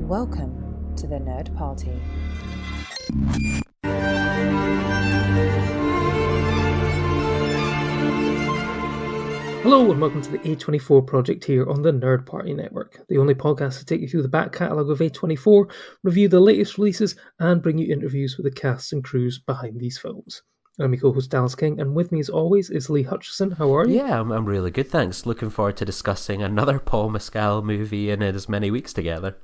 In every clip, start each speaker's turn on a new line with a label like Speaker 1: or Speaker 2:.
Speaker 1: Welcome to the Nerd Party.
Speaker 2: Hello and welcome to the A24 project here on the Nerd Party Network, the only podcast to take you through the back catalogue of A24, review the latest releases, and bring you interviews with the casts and crews behind these films. I'm your co-host Dallas King, and with me as always is Lee Hutchison. How are you?
Speaker 3: Yeah, I'm really good, thanks. Looking forward to discussing another Paul Mescal movie in as many weeks together.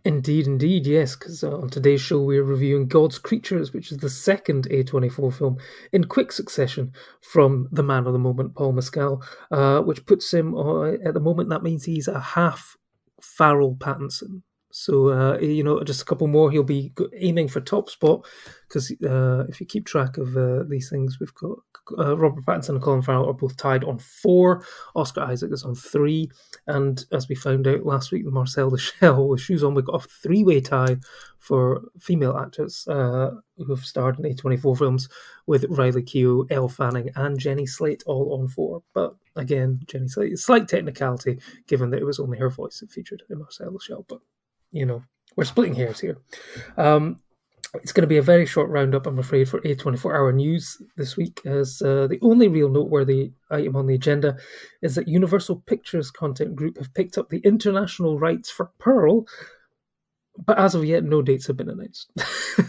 Speaker 2: Indeed, yes, because on today's show we're reviewing God's Creatures, which is the second A24 film in quick succession from the man of the moment, Paul Mescal, which puts him, at the moment, that means he's a half Farrell Pattinson. So, just a couple more, he'll be aiming for top spot, because if you keep track of these things, we've got Robert Pattinson and Colin Farrell are both tied on 4. Oscar Isaac is on 3. And as we found out last week with Marcel the Shell with Shoes On, we got a 3-way tie for female actors who have starred in A24 films, with Riley Keough, Elle Fanning, and Jenny Slate all on 4. But again, Jenny Slate, slight technicality given that it was only her voice that featured in Marcel the Shell. But, we're splitting hairs here. It's going to be a very short roundup, I'm afraid, for A24-hour news this week, as the only real noteworthy item on the agenda is that Universal Pictures Content Group have picked up the international rights for Pearl, but as of yet, no dates have been announced.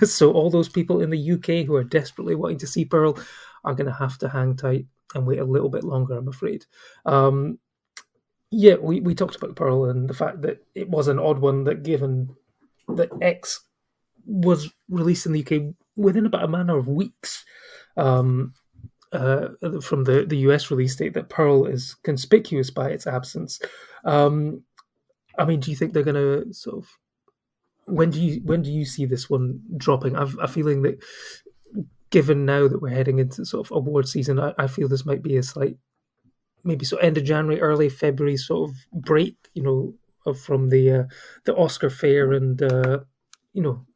Speaker 2: So all those people in the UK who are desperately wanting to see Pearl are going to have to hang tight and wait a little bit longer, I'm afraid. We talked about Pearl and the fact that it was an odd one, that given that X was released in the UK within about a matter of weeks from the US release date, that Pearl is conspicuous by its absence. Do you think they're going to sort of... When do you see this one dropping? I've a feeling that, given now that we're heading into sort of award season, I feel this might be a slight, maybe so end of January, early February sort of break, from the Oscar fair and.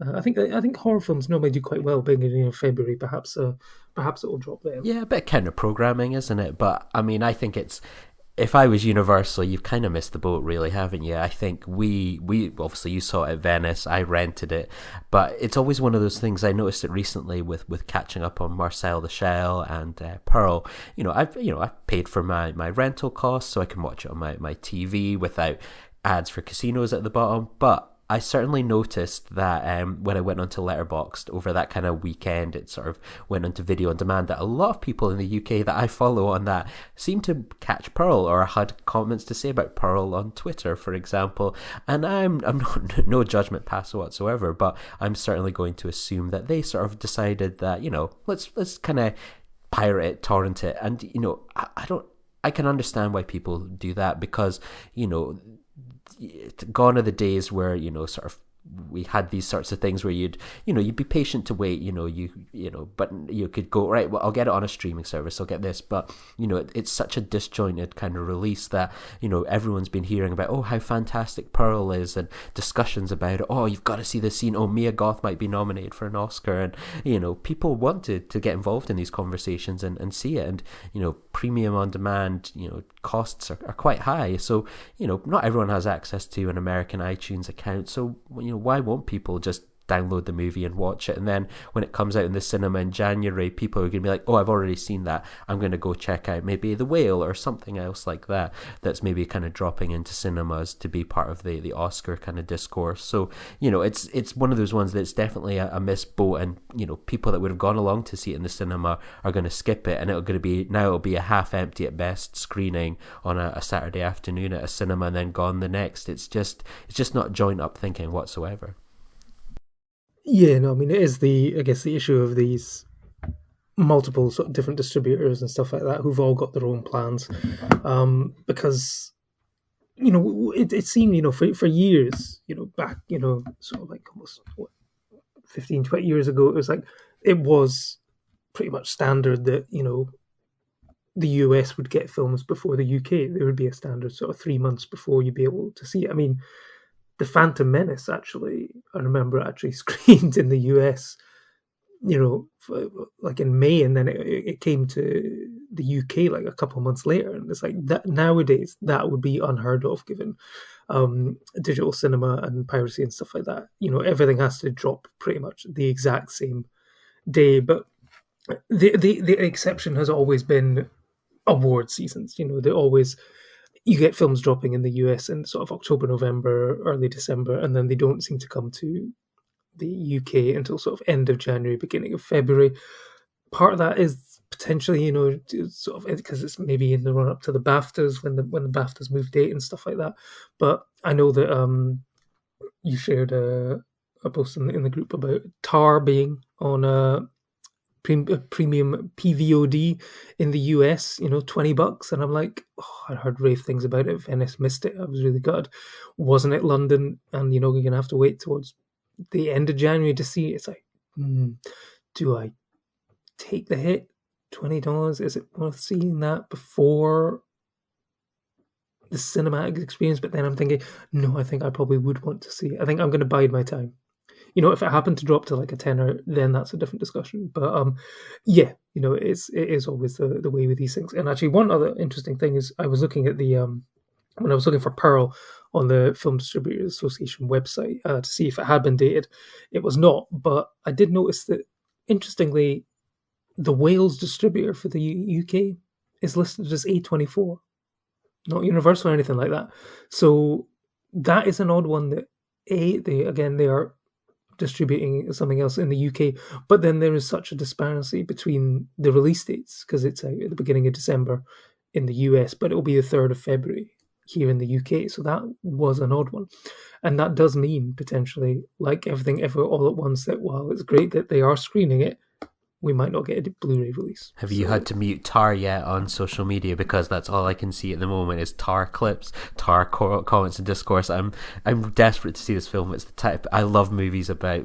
Speaker 2: I think horror films normally do quite well being in February. Perhaps it will drop there.
Speaker 3: Yeah, a bit counter programming, isn't it? But I think it's, if I was Universal, you've kind of missed the boat, really, haven't you? I think we obviously, you saw it at Venice, I rented it, but it's always one of those things. I noticed it recently with catching up on Marcel the Shell and Pearl. I've paid for my rental costs so I can watch it on my TV without ads for casinos at the bottom, but I certainly noticed that when I went onto Letterboxd over that kind of weekend, it sort of went onto video on demand, that a lot of people in the UK that I follow on that seem to catch Pearl or had comments to say about Pearl on Twitter, for example. And I'm not, no judgment pass whatsoever, but I'm certainly going to assume that they sort of decided that, let's kind of pirate it, torrent it. And, I can understand why people do that, because, gone are the days where sort of we had these sorts of things where you'd be patient to wait, but you could go, right, well, I'll get it on a streaming service, I'll get this, but it's such a disjointed kind of release that everyone's been hearing about, oh, how fantastic Pearl is, and discussions about it, oh, you've got to see this scene, oh, Mia Goth might be nominated for an Oscar, and people want to get involved in these conversations and see it, and premium on demand costs are quite high, so not everyone has access to an American iTunes account, so why won't people just download the movie and watch it, and then when it comes out in the cinema in January, people are going to be like, oh, I've already seen that, I'm going to go check out maybe The Whale or something else like that, that's maybe kind of dropping into cinemas to be part of the Oscar kind of discourse. So it's one of those ones that's definitely a missed boat, and people that would have gone along to see it in the cinema are going to skip it, and it'll be a half empty at best screening on a Saturday afternoon at a cinema, and then gone the next. It's just not joint up thinking whatsoever.
Speaker 2: Yeah, no, it is I guess the issue of these multiple sort of different distributors and stuff like that who've all got their own plans, because it seemed for years, back sort of like almost 15, 20 years ago, it was pretty much standard that the US would get films before the UK. There would be a standard sort of 3 months before you'd be able to see it. The Phantom Menace, actually, I remember actually screened in the US, like in May, and then it came to the UK like a couple of months later, and it's like that nowadays that would be unheard of given digital cinema and piracy and stuff like that. Everything has to drop pretty much the exact same day. But the exception has always been award seasons. They always you get films dropping in the US in sort of October, November, early December, and then they don't seem to come to the UK until sort of end of January, beginning of February. Part of that is potentially, sort of because it's maybe in the run up to the BAFTAs when the BAFTAs move date and stuff like that. But I know that you shared a post in the group about Tar being on a premium PVOD in the US, $20, and I'm like, I heard rave things about it. Venice missed it. I was really good. Wasn't it London? And you're gonna have to wait towards the end of January to see it. It's like, do I take the hit? $20? Is it worth seeing that before the cinematic experience? But then I'm thinking, no, I think I probably would want to see it. I think I'm going to bide my time. If it happened to drop to like a tenner, then that's a different discussion. But yeah, it is always the way with these things. And actually, one other interesting thing is I was looking at the when I was looking for Pearl on the Film Distributors Association website to see if it had been dated. It was not, but I did notice that, interestingly, the Wales distributor for the UK is listed as A24, not Universal or anything like that. So that is an odd one that they are distributing something else in the UK, but then there is such a disparity between the release dates because it's out at the beginning of December in the US, but it will be the 3rd of February here in the UK. So that was an odd one. And that does mean potentially, like Everything Ever All at Once, that while it's great that they are screening it, we might not get a Blu-ray release.
Speaker 3: Have you had to mute Tar yet on social media? Because that's all I can see at the moment is Tar clips, Tar comments and discourse. I'm desperate to see this film. It's the type I love movies about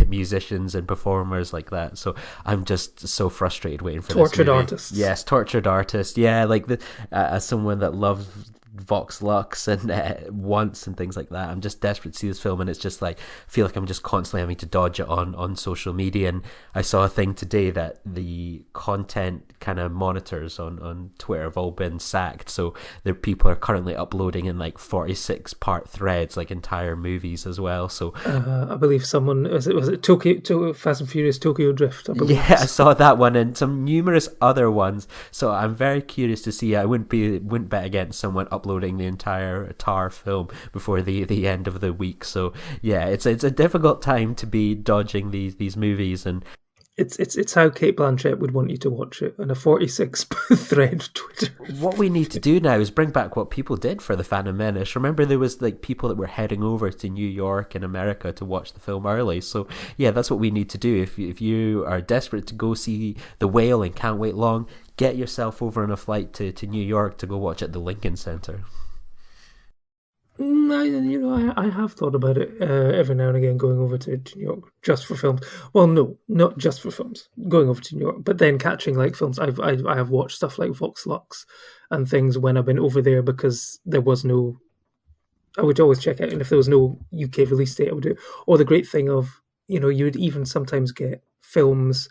Speaker 3: musicians and performers like that. So I'm just so frustrated waiting for
Speaker 2: tortured
Speaker 3: this movie.
Speaker 2: artists.
Speaker 3: Yes, tortured artists. Yeah, like as someone that loves Vox Lux and Once and things like that, I'm just desperate to see this film, and it's just like I feel like I'm just constantly having to dodge it on social media. And I saw a thing today that the content kind of monitors on Twitter have all been sacked, so the people are currently uploading in like 46 part threads, like entire movies as well. So
Speaker 2: I believe someone was it Tokyo Fast and Furious Tokyo Drift, I believe.
Speaker 3: Yeah, I saw that one and some numerous other ones. So I'm very curious to see. I wouldn't bet against someone uploading the entire Tar film before the end of the week. So yeah, it's a difficult time to be dodging these movies, and
Speaker 2: it's how Cate Blanchett would want you to watch it on a 46 thread Twitter.
Speaker 3: What we need to do now is bring back what people did for The Phantom Menace. Remember, there was like people that were heading over to New York and America to watch the film early. So yeah, that's what we need to do. If you are desperate to go see The Whale and can't wait long, get yourself over on a flight to New York to go watch at the Lincoln Center.
Speaker 2: I have thought about it every now and again, going over to New York just for films. Well, no, not just for films. Going over to New York, but then catching like films. I have watched stuff like Vox Lux and things when I've been over there because there was no. I would always check out, and if there was no UK release date, I would do it. Or the great thing of you would even sometimes get films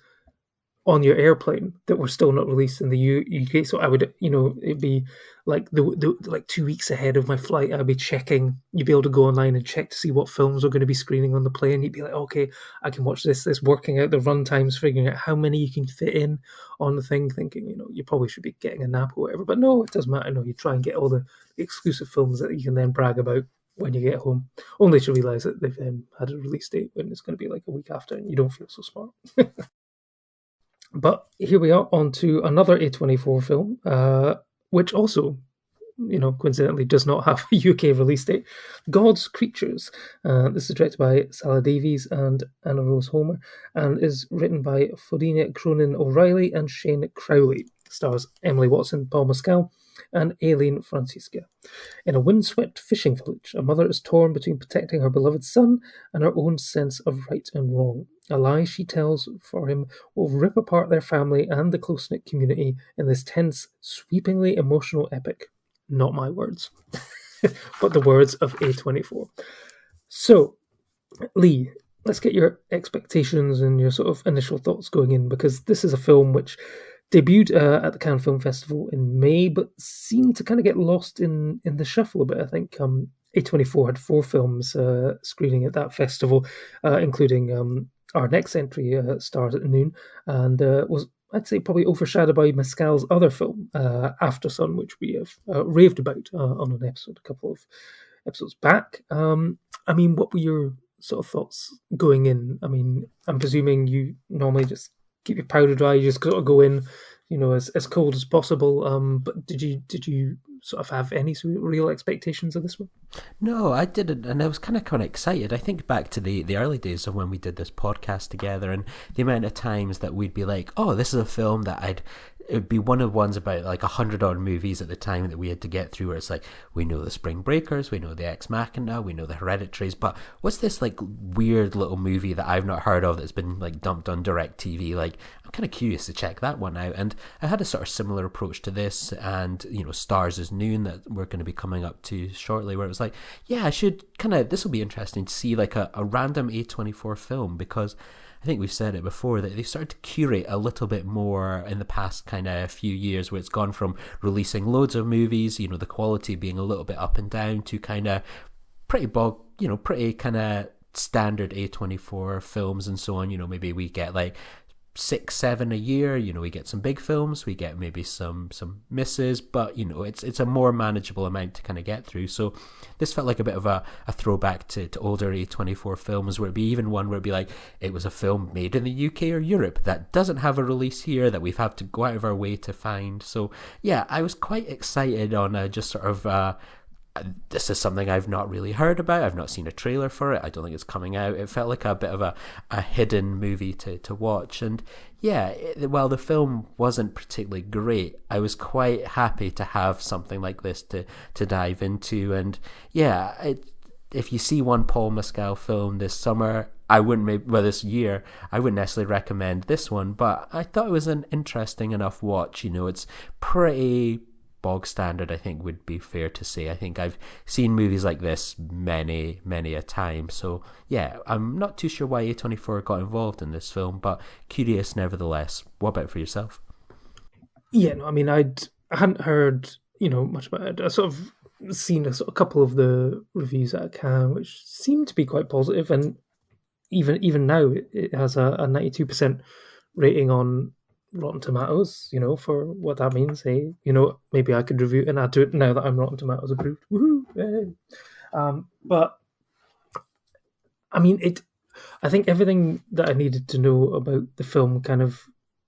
Speaker 2: on your airplane that were still not released in the UK. So I would, it'd be like the like 2 weeks ahead of my flight, I'd be checking. You'd be able to go online and check to see what films are going to be screening on the plane. You'd be like, okay, I can watch this, working out the run times, figuring out how many you can fit in on the thing, thinking, you probably should be getting a nap or whatever. But no, it doesn't matter. No, you try and get all the exclusive films that you can then brag about when you get home, only to realise that they've then had a release date when it's going to be like a week after and you don't feel so smart. But here we are on to another A24 film, which also, coincidentally does not have a UK release date. God's Creatures. This is directed by Sala Davies and Anna Rose Homer and is written by Florina Cronin O'Reilly and Shane Crowley. Stars Emily Watson, Paul Mescal, and Aileen Francisca. In a windswept fishing village, a mother is torn between protecting her beloved son and her own sense of right and wrong. A lie she tells for him will rip apart their family and the close-knit community in this tense, sweepingly emotional epic. Not my words, but the words of A24. So, Lee, let's get your expectations and your sort of initial thoughts going in, because this is a film which debuted at the Cannes Film Festival in May, but seemed to kind of get lost in the shuffle a bit. I think A24 had 4 films screening at that festival, including our next entry, Stars at Noon, and was, I'd say, probably overshadowed by Mescal's other film, After Sun, which we have raved about on an episode a couple of episodes back. I mean, what were your sort of thoughts going in? I mean, I'm presuming you normally just keep your powder dry. You just got to go in, as cold as possible. But did you sort of have any sort of real expectations of this one?
Speaker 3: No, I didn't, and I was kind of excited. I think back to the early days of when we did this podcast together, and the amount of times that we'd be like, "Oh, this is a film that it would be one of the ones about like 100 odd movies at the time that we had to get through, where it's like, we know the Spring Breakers, we know the Ex Machina, we know the Hereditaries, but what's this like weird little movie that I've not heard of that's been like dumped on DirecTV? Like, I'm kind of curious to check that one out." And I had a sort of similar approach to this, and Stars is Noon that we're going to be coming up to shortly, where it was like, yeah, I should this will be interesting to see like a random A24 film, because I think we've said it before that they've started to curate a little bit more in the past kind of few years, where it's gone from releasing loads of movies, the quality being a little bit up and down, to kind of pretty kind of standard A24 films and so on. Maybe we get like 6, 7 a year. We get some big films, we get maybe some misses, but it's a more manageable amount to kind of get through. So this felt like a bit of a throwback to older A24 films, where it'd be even one where it'd be like, it was a film made in the UK or Europe that doesn't have a release here, that we've had to go out of our way to find. So yeah, I was quite excited on just sort of this is something I've not really heard about. I've not seen a trailer for it. I don't think it's coming out. It felt like a bit of a hidden movie to watch. And yeah, while the film wasn't particularly great, I was quite happy to have something like this to dive into. And yeah, if you see one Paul Mescal film this summer, this year, I wouldn't necessarily recommend this one, but I thought it was an interesting enough watch. It's pretty bog standard, I think would be fair to say. I think I've seen movies like this many a time. So yeah, I'm not too sure why A24 got involved in this film, but curious nevertheless. What about for yourself?
Speaker 2: Yeah, no, I mean, I hadn't heard much about it. I sort of seen a couple of the reviews at Cannes, which seemed to be quite positive, and even now it has a 92% rating on Rotten Tomatoes, for what that means. Hey, maybe I could review it and add to it now that I'm Rotten Tomatoes approved. Woohoo! Hey. But I mean, I think everything that I needed to know about the film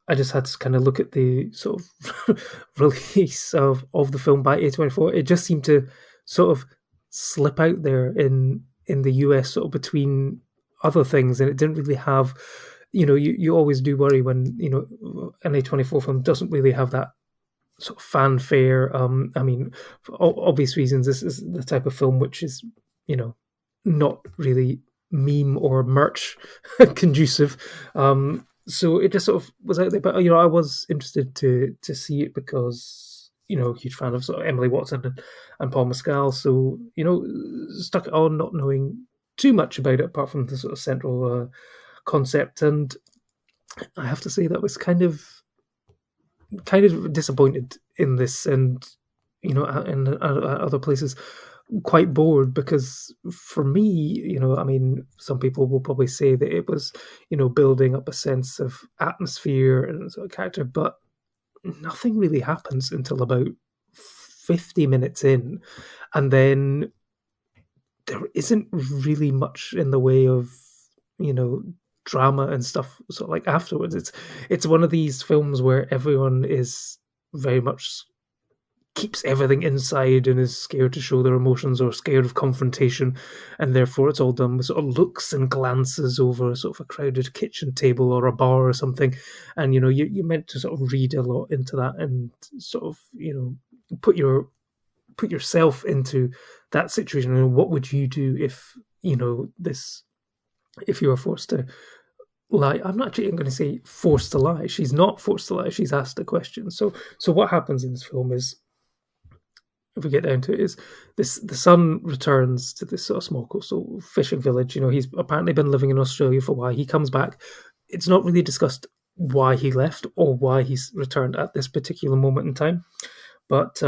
Speaker 2: I just had to kind of look at the sort of release of the film by A24. It just seemed to sort of slip out there in the US, sort of between other things, and it didn't really have. You always do worry when an A24 film doesn't really have that sort of fanfare. I mean, for obvious reasons, this is the type of film which is not really meme or merch conducive. So it just sort of was out there. But I was interested to see it because huge fan of sort of Emily Watson and Paul Mescal. So stuck it on, not knowing too much about it apart from the sort of central concept, and I have to say that was kind of disappointed in this, and in other places quite bored, because for me, I mean, some people will probably say that it was building up a sense of atmosphere and sort of character, but nothing really happens until about 50 minutes in, and then there isn't really much in the way of drama and stuff sort of like afterwards. It's one of these films where everyone is very much keeps everything inside and is scared to show their emotions or scared of confrontation, and therefore it's all done with sort of looks and glances over sort of a crowded kitchen table or a bar or something. And you're meant to sort of read a lot into that and sort of put yourself into that situation. And what would you do if if you were forced to lie? I'm not actually going to say forced to lie. She's not forced to lie. She's asked a question. So what happens in this film is, if we get down to it, is the son returns to this sort of small coastal fishing village. He's apparently been living in Australia for a while. He comes back. It's not really discussed why he left or why he's returned at this particular moment in time. But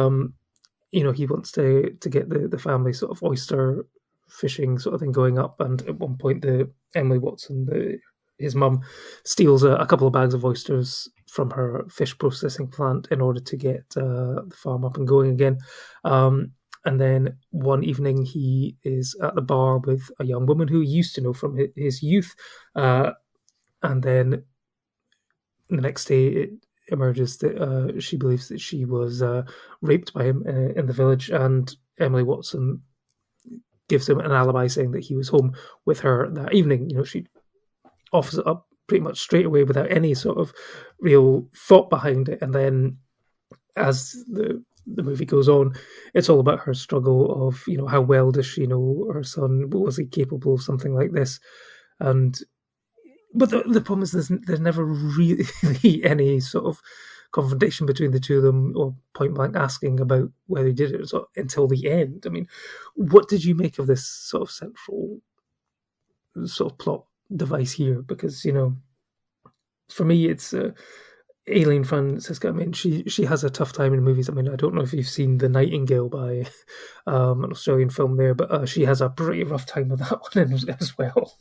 Speaker 2: he wants to get the family sort of oyster fishing sort of thing going up, and at one point the Emily Watson, his mum, steals a couple of bags of oysters from her fish processing plant in order to get the farm up and going again. And then one evening he is at the bar with a young woman who he used to know from his youth, and then the next day it emerges that she believes that she was raped by him in the village, and Emily Watson gives him an alibi saying that he was home with her that evening. She offers it up pretty much straight away without any sort of real thought behind it. And then as the movie goes on, it's all about her struggle of, how well does she know her son? Was he capable of something like this? But the problem is there's never really any sort of confrontation between the two of them, or point blank asking about whether he did it until the end. I mean, what did you make of this sort of central sort of plot device here? Because, for me, it's Aileen Francisca. I mean, she has a tough time in movies. I mean, I don't know if you've seen The Nightingale by an Australian film there, but she has a pretty rough time with that one as well.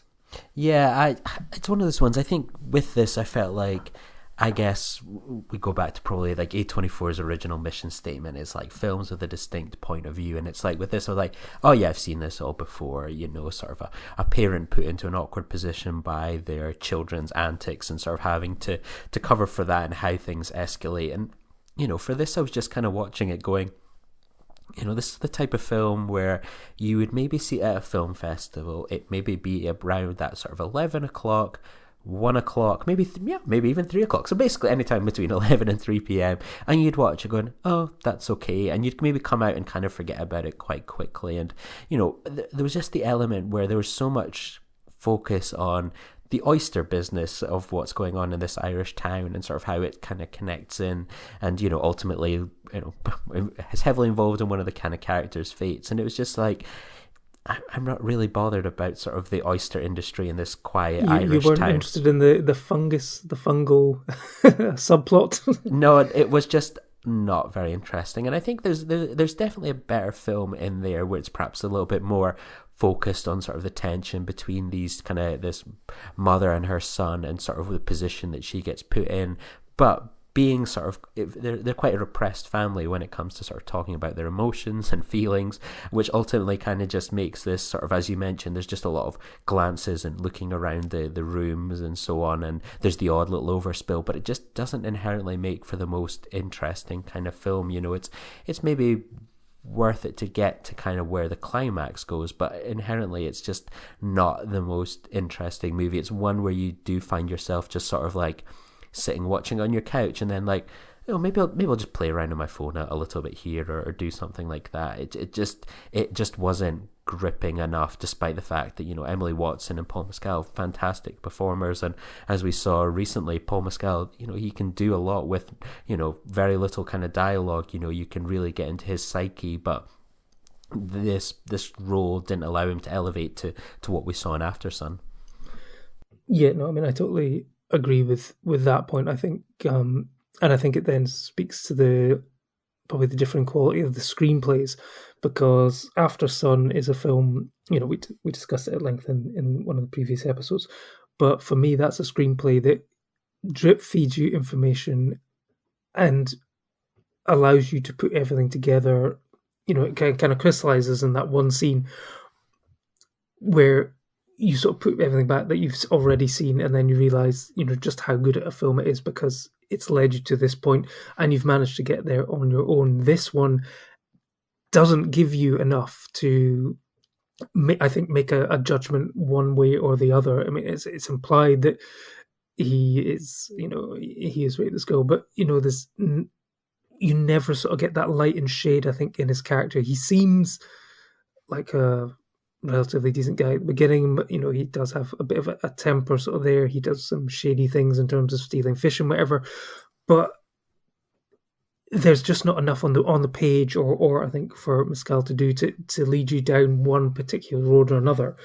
Speaker 3: Yeah, it's one of those ones. I think with this, I felt like, I guess we go back to probably like A24's original mission statement is like films with a distinct point of view, and it's like with this, I was like, oh yeah, I've seen this all before. Sort of a parent put into an awkward position by their children's antics and sort of having to cover for that and how things escalate. And for this, I was just kind of watching it going, this is the type of film where you would maybe see it at a film festival. It maybe be around that sort of 11 o'clock, 1 o'clock, maybe even 3 o'clock. So basically any time between 11 and 3 p.m. And you'd watch it going, oh, that's okay. And you'd maybe come out and kind of forget about it quite quickly. And, there was just the element where there was so much focus on the oyster business of what's going on in this Irish town and sort of how it kind of connects in, and ultimately is heavily involved in one of the kind of characters' fates. And it was just like, I'm not really bothered about sort of the oyster industry in this quiet Irish
Speaker 2: you weren't
Speaker 3: town.
Speaker 2: Interested in the fungal subplot?
Speaker 3: No, it was just not very interesting. And I think there's definitely a better film in there where it's perhaps a little bit more focused on sort of the tension between this mother and her son, and sort of the position that she gets put in. But being sort of, they're quite a repressed family when it comes to sort of talking about their emotions and feelings, which ultimately kind of just makes this sort of, as you mentioned, there's just a lot of glances and looking around the rooms and so on, and there's the odd little overspill, but it just doesn't inherently make for the most interesting kind of film. It's maybe worth it to get to kind of where the climax goes, but inherently it's just not the most interesting movie. It's one where you do find yourself just sort of like sitting watching on your couch, and then like, maybe I'll just play around on my phone a little bit here, or do something like that. It just wasn't gripping enough, despite the fact that Emily Watson and Paul Mescal, fantastic performers, and as we saw recently, Paul Mescal, he can do a lot with very little kind of dialogue. You can really get into his psyche, but this role didn't allow him to elevate to what we saw in Aftersun.
Speaker 2: Yeah, no, I mean, I totally agree with that point. I think, and I think it then speaks to probably the different quality of the screenplays, because Aftersun is a film, we discussed it at length in one of the previous episodes, but for me, that's a screenplay that drip feeds you information and allows you to put everything together. It kind of crystallizes in that one scene where you sort of put everything back that you've already seen, and then you realize, just how good a film it is because it's led you to this point and you've managed to get there on your own. This one doesn't give you enough to, I think, make a judgment one way or the other. I mean, it's implied that he is raped this girl, but there's you never sort of get that light and shade, I think, in his character. He seems like a relatively decent guy at the beginning, but he does have a bit of a temper sort of there. He does some shady things in terms of stealing fish and whatever, but there's just not enough on the page, or I think for Mescal to do to lead you down one particular road or another.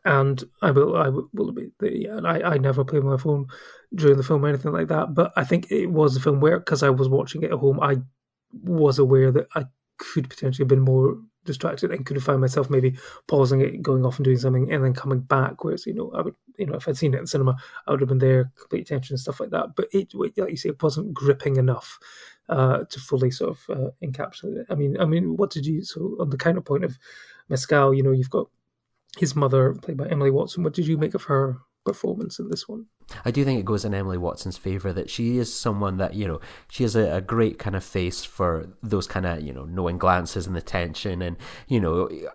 Speaker 2: And I will admit that, yeah, I never play my phone during the film or anything like that. But I think it was a film where, because I was watching it at home, I was aware that I could potentially have been more distracted and could have found myself maybe pausing it, going off and doing something, and then coming back. Whereas, I would, if I'd seen it in the cinema, I would have been there, complete attention and stuff like that. But like you say, it wasn't gripping enough to fully sort of encapsulate it. I mean, what did you? So on the counterpoint of Mescal, you've got his mother, played by Emily Watson. What did you make of her performance in this one?
Speaker 3: I do think it goes in Emily Watson's favour that she is someone that, she has a great kind of face for those kind of, knowing glances and the tension. And,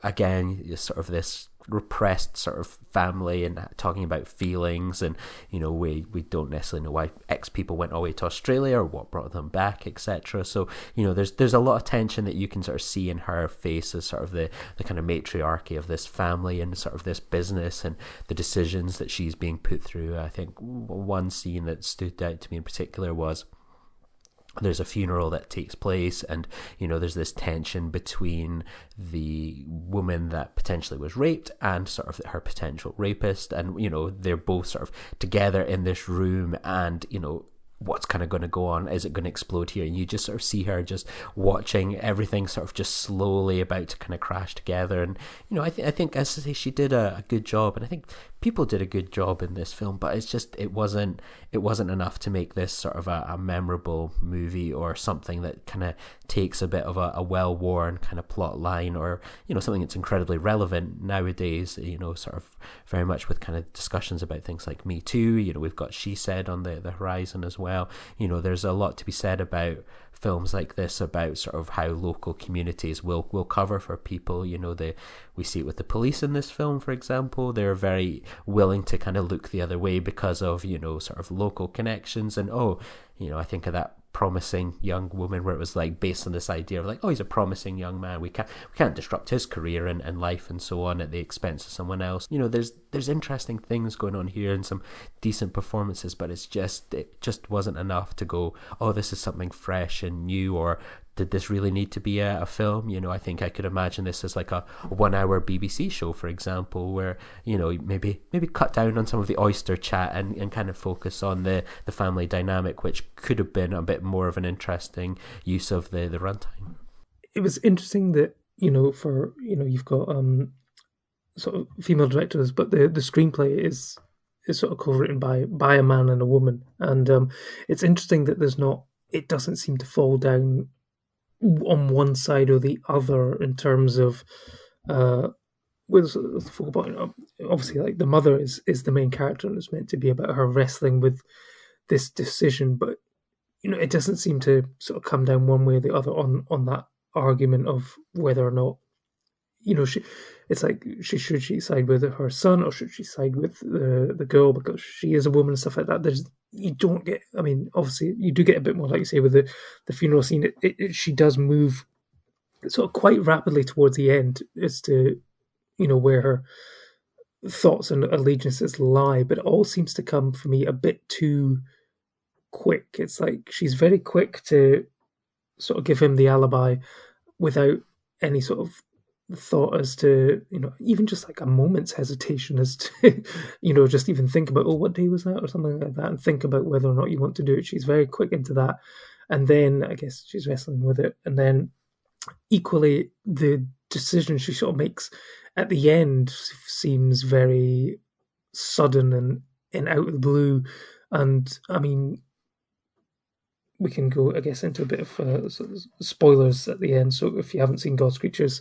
Speaker 3: again, sort of this repressed sort of family and talking about feelings. And, we don't necessarily know why X people went away to Australia or what brought them back, etc. So, there's a lot of tension that you can sort of see in her face as sort of the kind of matriarchy of this family and sort of this business and the decisions that she's being put through. I think one scene that stood out to me in particular was there's a funeral that takes place, and there's this tension between the woman that potentially was raped and sort of her potential rapist, and they're both sort of together in this room, and what's kind of going to go on? Is it going to explode here? And you just sort of see her just watching everything sort of just slowly about to kind of crash together. And I think as I say, she did a good job, and I think people did a good job in this film. But it's just it wasn't enough to make this sort of a memorable movie or something that kind of takes a bit of a well-worn kind of plot line, or something that's incredibly relevant nowadays. Sort of very much with kind of discussions about things like Me Too. We've got She Said on the horizon as well. There's a lot to be said about films like this, about sort of how local communities will cover for people. We see it with the police in this film, for example. They're very willing to kind of look the other way because of sort of local connections. And I think of that Promising Young Woman, where it was like based on this idea of like, oh, he's a promising young man, we can't disrupt his career and life and so on at the expense of someone else. There's interesting things going on here and some decent performances, but it just wasn't enough to go, oh, this is something fresh and new, or did this really need to be a film? I think I could imagine this as like a 1 hour BBC show, for example, where maybe cut down on some of the oyster chat and kind of focus on the family dynamic, which could have been a bit more of an interesting use of the runtime.
Speaker 2: It was interesting that for you've got sort of female directors, but the screenplay is sort of co-written by a man and a woman, and it's interesting that it doesn't seem to fall down on one side or the other in terms of with the focal point. Obviously, like the mother is the main character, and it's meant to be about her wrestling with this decision, but it doesn't seem to sort of come down one way or the other on that argument of whether or not it's like should she side with her son, or should she side with the girl because she is a woman and stuff like that. You don't get, obviously you do get a bit more, like you say, with the funeral scene. She does move sort of quite rapidly towards the end as to where her thoughts and allegiances lie, but it all seems to come for me a bit too quick. It's like she's very quick to sort of give him the alibi without any sort of thought as to even just like a moment's hesitation as to just even think about, oh, what day was that, or something like that, and think about whether or not you want to do it. She's very quick into that, and then I guess she's wrestling with it, and then equally the decision she sort of makes at the end seems very sudden and out of the blue. And we can go, I guess, into a bit of sort of spoilers at the end. So if you haven't seen God's Creatures,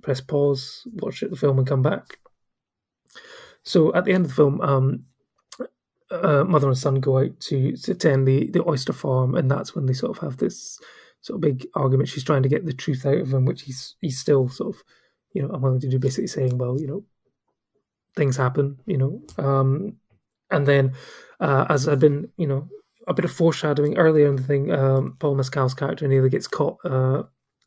Speaker 2: press pause, watch the film, and come back. So at the end of the film, mother and son go out to tend the oyster farm, and that's when they sort of have this sort of big argument. She's trying to get the truth out of him, which he's still sort of unwilling to do, basically saying, well, things happen, and then as I've been, a bit of foreshadowing earlier in the thing, Paul Mescal's character nearly gets caught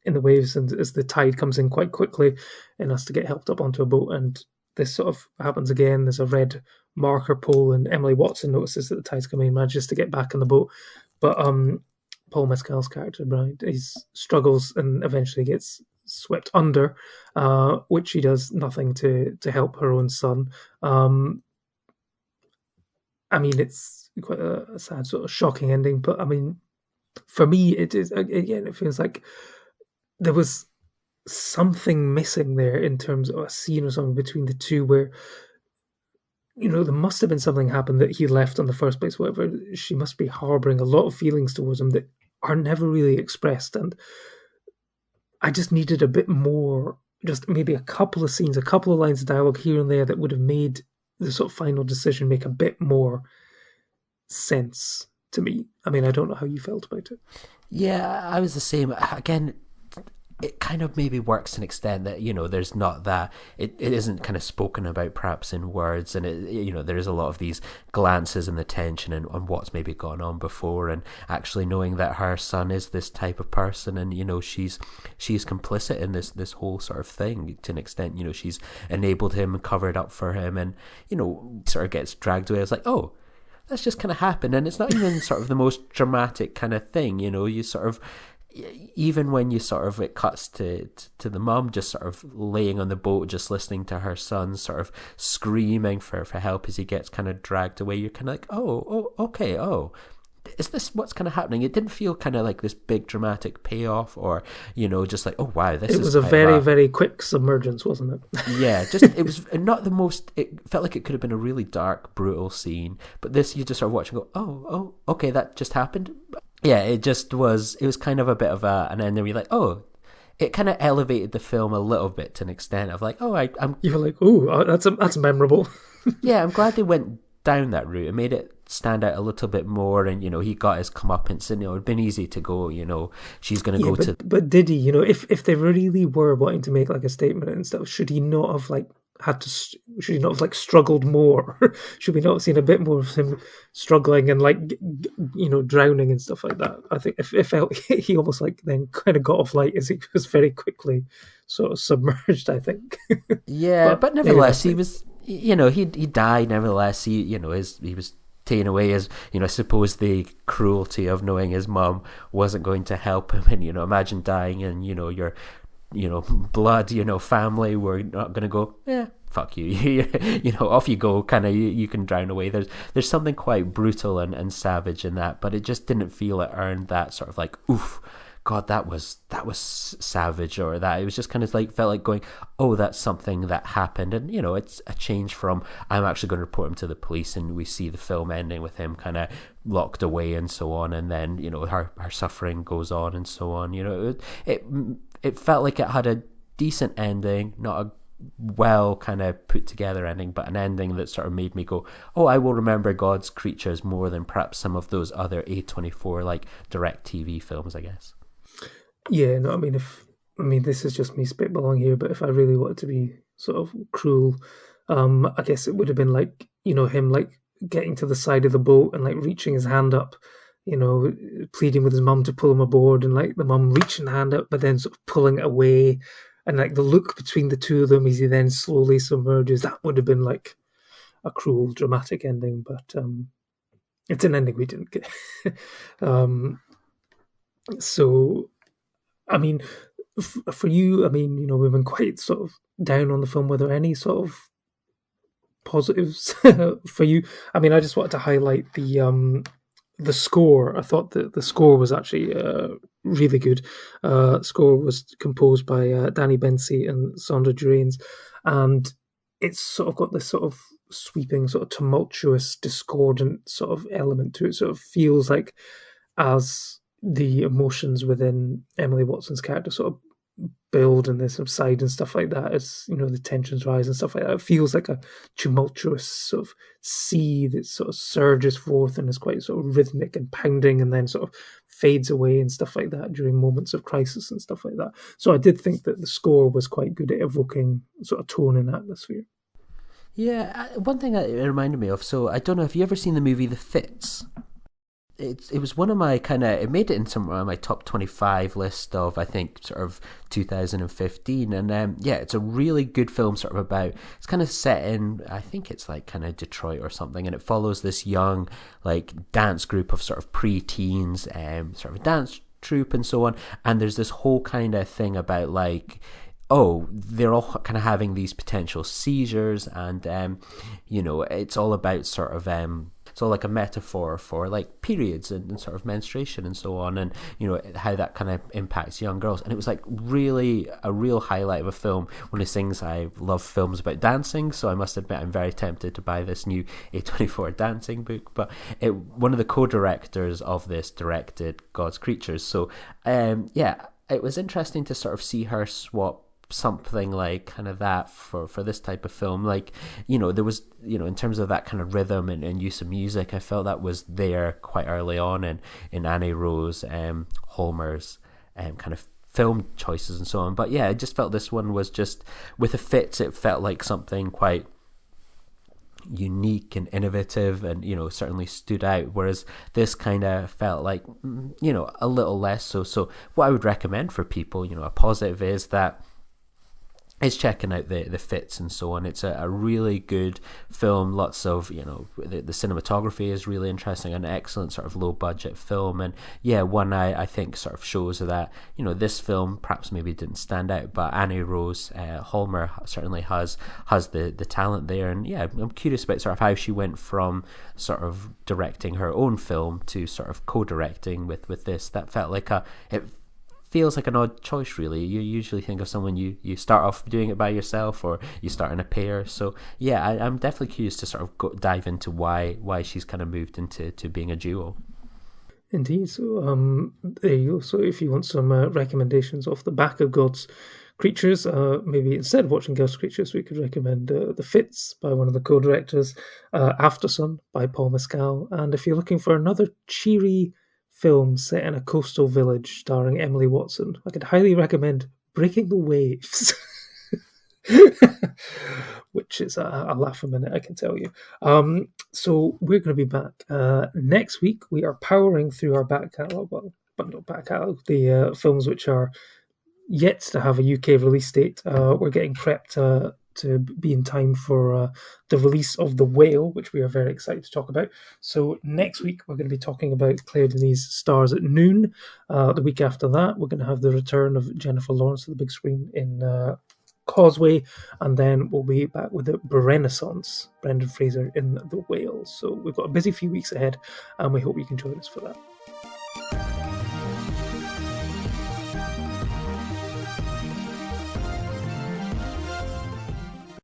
Speaker 2: in the waves, and as the tide comes in quite quickly and has to get helped up onto a boat, and this sort of happens again. There's a red marker pole, and Emily Watson notices that the tide's coming in, manages to get back in the boat, but Paul Mescal's character, Brian, he struggles and eventually gets swept under, which she does nothing to help her own son. I mean, it's quite a sad, sort of shocking ending, but I mean, for me, it is, again, it feels like there was something missing there in terms of a scene or something between the two where, there must have been something happened that he left in the first place, whatever. She must be harboring a lot of feelings towards him that are never really expressed. And I just needed a bit more, just maybe a couple of scenes, a couple of lines of dialogue here and there that would have made the sort of final decision make a bit more sense to me. I mean, I don't know how you felt about it.
Speaker 3: Yeah, I was the same. Again, it kind of maybe works to an extent that, there's not that, it isn't kind of spoken about perhaps in words, and there is a lot of these glances and the tension and what's maybe gone on before, and actually knowing that her son is this type of person, and she's complicit in this whole sort of thing to an extent. She's enabled him, covered up for him, and sort of gets dragged away. It's like, oh, that's just kind of happened, and it's not even sort of the most dramatic kind of thing. You sort of, even when you sort of, it cuts to the mum just sort of laying on the boat, just listening to her son sort of screaming for help as he gets kind of dragged away, you're kind of like, okay, is this what's kind of happening? It didn't feel kind of like this big dramatic payoff, or just like, oh wow, this is.
Speaker 2: It was a very, very quick submergence, wasn't it?
Speaker 3: Yeah, just, it was not the most. It felt like it could have been a really dark, brutal scene, but this, you just sort of watch and go, oh, okay, that just happened. Yeah, it was kind of a bit of an ending where you're like, oh, it kind of elevated the film a little bit to an extent of like, oh, I'm.
Speaker 2: You were like, oh, that's memorable.
Speaker 3: Yeah, I'm glad they went down that route. It made it stand out a little bit more, and he got his comeuppance, and it'd been easy to go, she's going to go to.
Speaker 2: But did he? If they really were wanting to make like a statement and stuff, should he not have like should he not have like struggled more? Should we not have seen a bit more of him struggling and like drowning and stuff like that? I think it felt he almost like then kind of got off light as he was very quickly sort of submerged, I think.
Speaker 3: Yeah, but nevertheless, he was, he died. Nevertheless, he was taken away as, I suppose the cruelty of knowing his mum wasn't going to help him, and imagine dying and your blood, family were not going to go, fuck you, off you go, kind of, you can drown away. There's something quite brutal and savage in that, but it just didn't feel it earned that sort of like, oof, God, that was savage, or that it was just kind of like, felt like going, oh, that's something that happened. And it's a change from, I'm actually going to report him to the police, and we see the film ending with him kind of locked away and so on, and then her suffering goes on and so on. It felt like it had a decent ending, not a well kind of put together ending, but an ending that sort of made me go, oh, I will remember God's Creatures more than perhaps some of those other A24 like direct TV films, I guess.
Speaker 2: Yeah, no, I mean, this is just me spitballing here, but if I really wanted to be sort of cruel, I guess it would have been like, him like getting to the side of the boat and like reaching his hand up, pleading with his mum to pull him aboard, and like the mum reaching the hand up, but then sort of pulling it away, and like the look between the two of them as he then slowly submerges. That would have been like a cruel, dramatic ending, but it's an ending we didn't get. So, I mean, for you, I mean, we've been quite sort of down on the film. Were there any sort of positives for you? I mean, I just wanted to highlight the score. I thought that the score was actually really good. Score was composed by Danny Bensi and Sandra Durains, and it's sort of got this sort of sweeping, sort of tumultuous, discordant sort of element to it. So it feels like as the emotions within Emily Watson's character sort of build and they subside and stuff like that, as the tensions rise and stuff like that, it feels like a tumultuous sort of sea that sort of surges forth and is quite sort of rhythmic and pounding, and then sort of fades away and stuff like that during moments of crisis and stuff like that. So I did think that the score was quite good at evoking sort of tone and atmosphere.
Speaker 3: Yeah, one thing that it reminded me of, so I don't know, have you ever seen the movie The Fits? It was one of my it made it in some of my top 25 list of, I think, sort of 2015, and yeah, it's a really good film, sort of about, it's kind of set in, I think it's like kind of Detroit or something, and it follows this young like dance group of sort of pre-teens, sort of a dance troupe and so on. And there's this whole kind of thing about like, oh, they're all kind of having these potential seizures, and it's all about sort of it's all like a metaphor for like periods and sort of menstruation and so on, and how that kind of impacts young girls. And it was like really a real highlight of a film. One of the things, I love films about dancing, so I must admit I'm very tempted to buy this new A24 dancing book. But one of the co-directors of this directed God's Creatures, so it was interesting to sort of see her swap something like kind of that for this type of film. Like, there was, in terms of that kind of rhythm and use of music, I felt that was there quite early on in Annie Rose Holmer's kind of film choices and so on. But yeah, I just felt this one was just, with the fits, it felt like something quite unique and innovative, and certainly stood out, whereas this kind of felt like a little less so what I would recommend for people, a positive, is that is checking out the fits and so on. It's a really good film. Lots of, the cinematography is really interesting, an excellent sort of low budget film. And yeah, one I think sort of shows that, this film perhaps maybe didn't stand out, but Annie Rose Holmer certainly has the talent there. And yeah, I'm curious about sort of how she went from sort of directing her own film to sort of co-directing with this. That felt like it feels like an odd choice, really. You usually think of someone you start off doing it by yourself, or you start in a pair. So yeah, I'm definitely curious to sort of dive into why she's kind of moved into being a duo.
Speaker 2: Indeed. So there you go. So if you want some recommendations off the back of God's Creatures, maybe instead of watching God's Creatures, we could recommend The Fits by one of the co-directors, After Sun by Paul Mescal, and if you're looking for another cheery film set in a coastal village starring Emily Watson, I could highly recommend Breaking the Waves, which is a laugh a minute, I can tell you. So we're going to be back next week. We are powering through our back catalogue, the films which are yet to have a UK release date. We're getting prepped to be in time for the release of The Whale, which we are very excited to talk about. So next week, we're going to be talking about Claire Denis' Stars at Noon. The week after that, we're going to have the return of Jennifer Lawrence to the big screen in Causeway, and then we'll be back with the Renaissance, Brendan Fraser in The Whale. So we've got a busy few weeks ahead, and we hope you can join us for that.